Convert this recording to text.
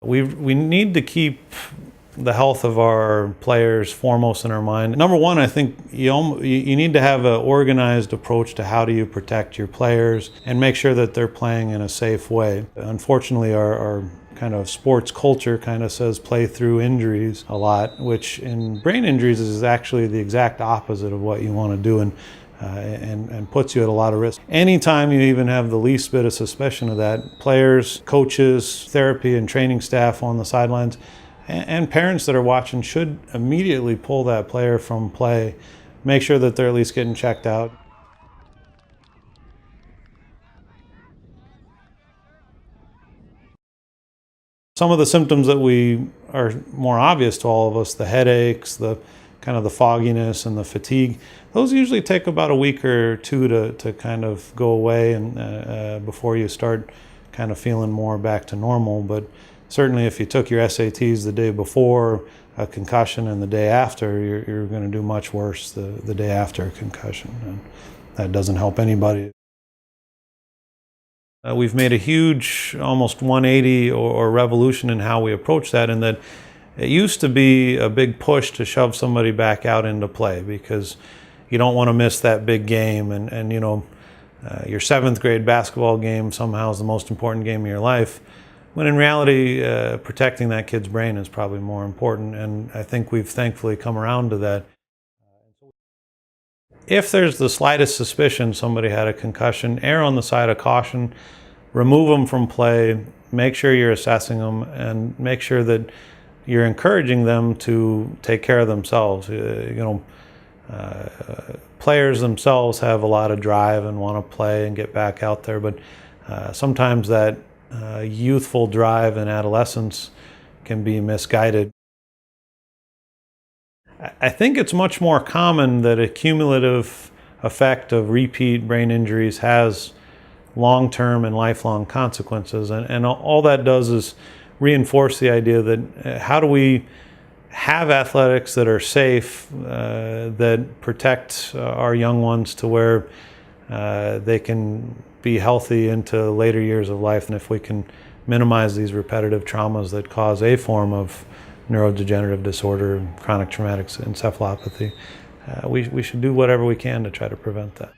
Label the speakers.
Speaker 1: We need to keep the health of our players foremost in our mind. Number one, I think you need to have an organized approach to how do you protect your players and make sure that they're playing in a safe way. Unfortunately, our kind of sports culture kind of says play through injuries a lot, which in brain injuries is actually the exact opposite of what you want to do, and puts you at a lot of risk. Anytime you even have the least bit of suspicion of that, players, coaches, therapy and training staff on the sidelines, and parents that are watching should immediately pull that player from play, make sure that they're at least getting checked out. Some of the symptoms that are more obvious to all of us, the headaches, the kind of the fogginess and the fatigue, those usually take about a week or two to kind of go away and before you start kind of feeling more back to normal. But certainly if you took your SATs the day before a concussion and the day after, you're going to do much worse the day after a concussion. And that doesn't help anybody. We've made a huge, almost 180 or revolution in how we approach that, in that it used to be a big push to shove somebody back out into play because you don't want to miss that big game. And you know, your 7th grade basketball game somehow is the most important game of your life, when in reality, protecting that kid's brain is probably more important. And I think we've thankfully come around to that. If there's the slightest suspicion somebody had a concussion, err on the side of caution, remove them from play, make sure you're assessing them, and make sure that you're encouraging them to take care of themselves. Players themselves have a lot of drive and want to play and get back out there, but sometimes that youthful drive in adolescence can be misguided. I think it's much more common that a cumulative effect of repeat brain injuries has long-term and lifelong consequences. And all that does is reinforce the idea that how do we have athletics that are safe, that protect our young ones to where they can be healthy into later years of life. And if we can minimize these repetitive traumas that cause a form of neurodegenerative disorder, chronic traumatic encephalopathy, we should do whatever we can to try to prevent that.